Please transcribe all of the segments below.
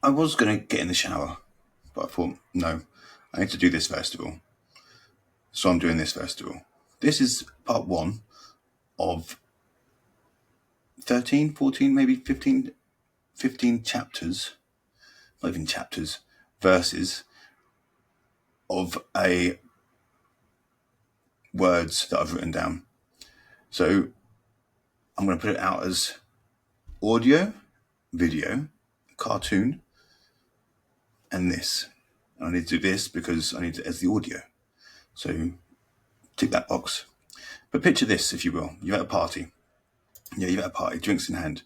I was going to get in the shower, but I thought, no, I need to do this first of all. So I'm doing this first of all. This is part 1 of 13, 14, maybe 15 chapters, not even chapters, verses of words that I've written down. So I'm going to put it out as audio, video, cartoon, and this. And I need to do this because I need it as the audio. So tick that box. But picture this, if you will. You're at a party. Yeah, you're at a party, drinks in hand,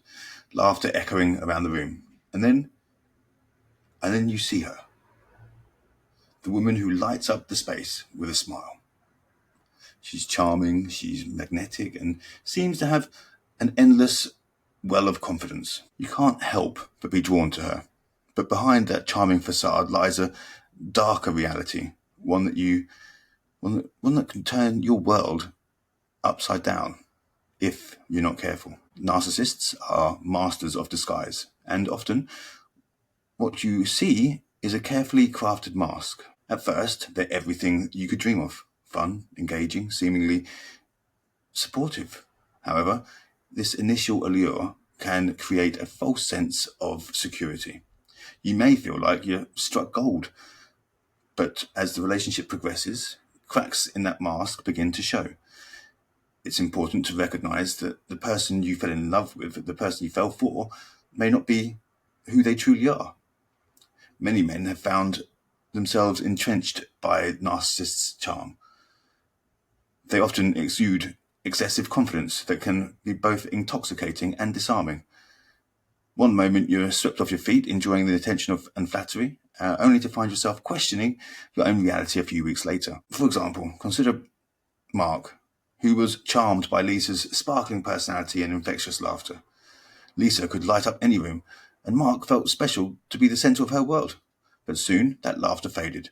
laughter echoing around the room. And then you see her. The woman who lights up the space with a smile. She's charming, she's magnetic, and seems to have an endless well of confidence. You can't help but be drawn to her. But behind that charming facade lies a darker reality, one that can turn your world upside down if you're not careful. Narcissists are masters of disguise, and often what you see is a carefully crafted mask. At first, they're everything you could dream of. Fun, engaging, seemingly supportive. However, this initial allure can create a false sense of security. You may feel like you're struck gold, but as the relationship progresses, cracks in that mask begin to show. It's important to recognize that the person you fell in love with, the person you fell for, may not be who they truly are. Many men have found themselves entrenched by narcissists' charm. They often exude excessive confidence that can be both intoxicating and disarming. One moment you're swept off your feet, enjoying the attention and flattery, only to find yourself questioning your own reality a few weeks later. For example, consider Mark, who was charmed by Lisa's sparkling personality and infectious laughter. Lisa could light up any room, and Mark felt special to be the centre of her world. But soon that laughter faded,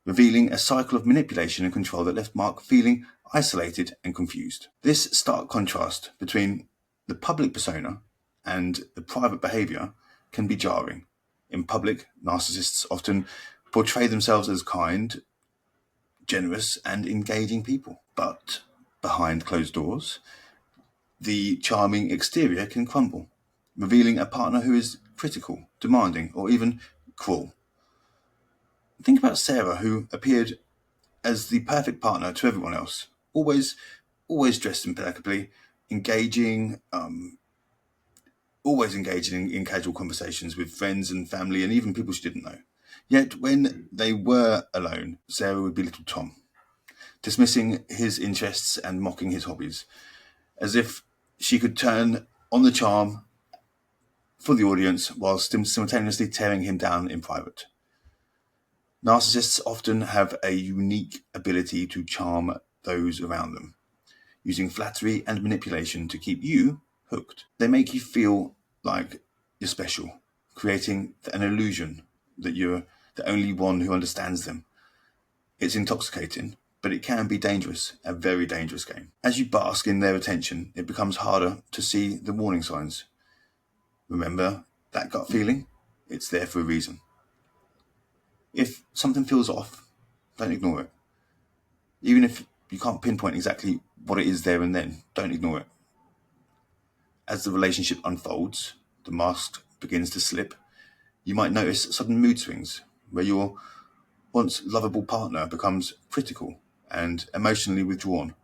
revealing a cycle of manipulation and control that left Mark feeling isolated and confused. This stark contrast between the public persona and the private behaviour can be jarring. In public, narcissists often portray themselves as kind, generous, and engaging people. But behind closed doors, the charming exterior can crumble, revealing a partner who is critical, demanding, or even cruel. Think about Sarah, who appeared as the perfect partner to everyone else, always dressed impeccably, always engaging in casual conversations with friends and family and even people she didn't know. Yet when they were alone, Sarah would belittle Tom, dismissing his interests and mocking his hobbies, as if she could turn on the charm for the audience while simultaneously tearing him down in private. Narcissists often have a unique ability to charm those around them, using flattery and manipulation to keep you hooked. They make you feel like you're special, creating an illusion that you're the only one who understands them. It's intoxicating, but it can be dangerous, a very dangerous game. As you bask in their attention, it becomes harder to see the warning signs. Remember that gut feeling? It's there for a reason. If something feels off, don't ignore it. Even if you can't pinpoint exactly what it is there and then, don't ignore it. As the relationship unfolds, the mask begins to slip, you might notice sudden mood swings where your once lovable partner becomes critical and emotionally withdrawn.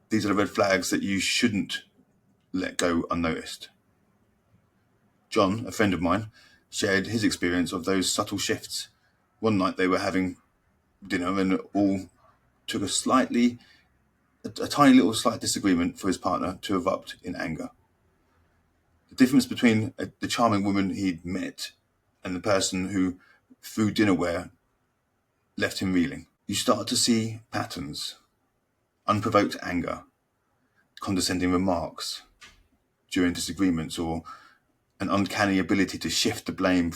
These are the red flags that you shouldn't let go unnoticed. John, a friend of mine, shared his experience of those subtle shifts. One night they were having dinner and all took a tiny little slight disagreement for his partner to erupt in anger. The difference between the charming woman he'd met and the person who threw dinnerware left him reeling. You start to see patterns: unprovoked anger, condescending remarks during disagreements, or an uncanny ability to shift the blame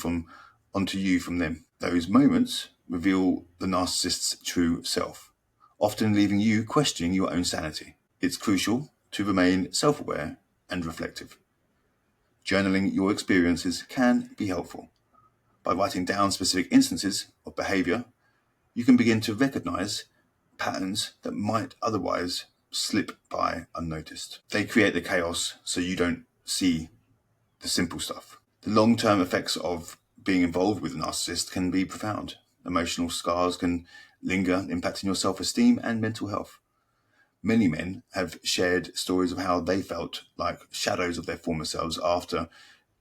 onto you from them. Those moments reveal the narcissist's true self, often leaving you questioning your own sanity. It's crucial to remain self-aware and reflective. Journaling your experiences can be helpful. By writing down specific instances of behaviour, you can begin to recognise patterns that might otherwise slip by unnoticed. They create the chaos so you don't see the simple stuff. The long-term effects of being involved with a narcissist can be profound. Emotional scars can linger, impacting your self-esteem and mental health. Many men have shared stories of how they felt like shadows of their former selves after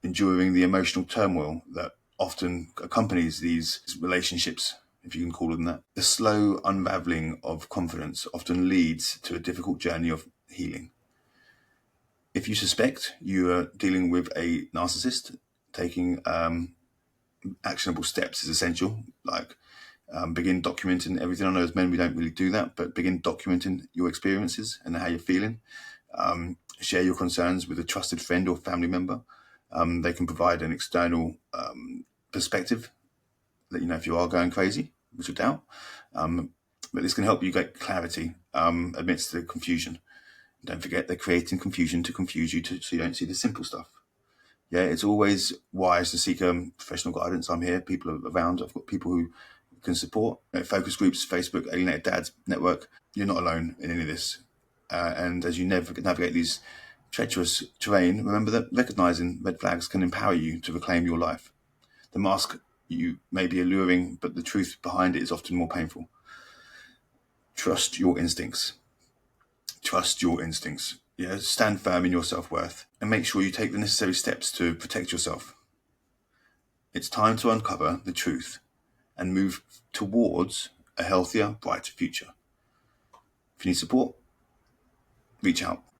enduring the emotional turmoil that often accompanies these relationships, if you can call them that. The slow unraveling of confidence often leads to a difficult journey of healing. If you suspect you are dealing with a narcissist, taking actionable steps is essential, like begin documenting everything. I know as men we don't really do that, but begin documenting your experiences and how you're feeling. Share your concerns with a trusted friend or family member. They can provide an external perspective that, if you are going crazy, which I doubt. But this can help you get clarity amidst the confusion. Don't forget, they're creating confusion to confuse you so you don't see the simple stuff. Yeah, it's always wise to seek professional guidance. I'm here. People are around. I've got people who can support. Focus groups, Facebook, Alienated Dads Network. You're not alone in any of this. And as you navigate these treacherous terrain, remember that recognizing red flags can empower you to reclaim your life. The mask you may be alluring, but the truth behind it is often more painful. Trust your instincts. Trust your instincts. Yeah, stand firm in your self-worth and make sure you take the necessary steps to protect yourself. It's time to uncover the truth and move towards a healthier, brighter future. If you need support, reach out.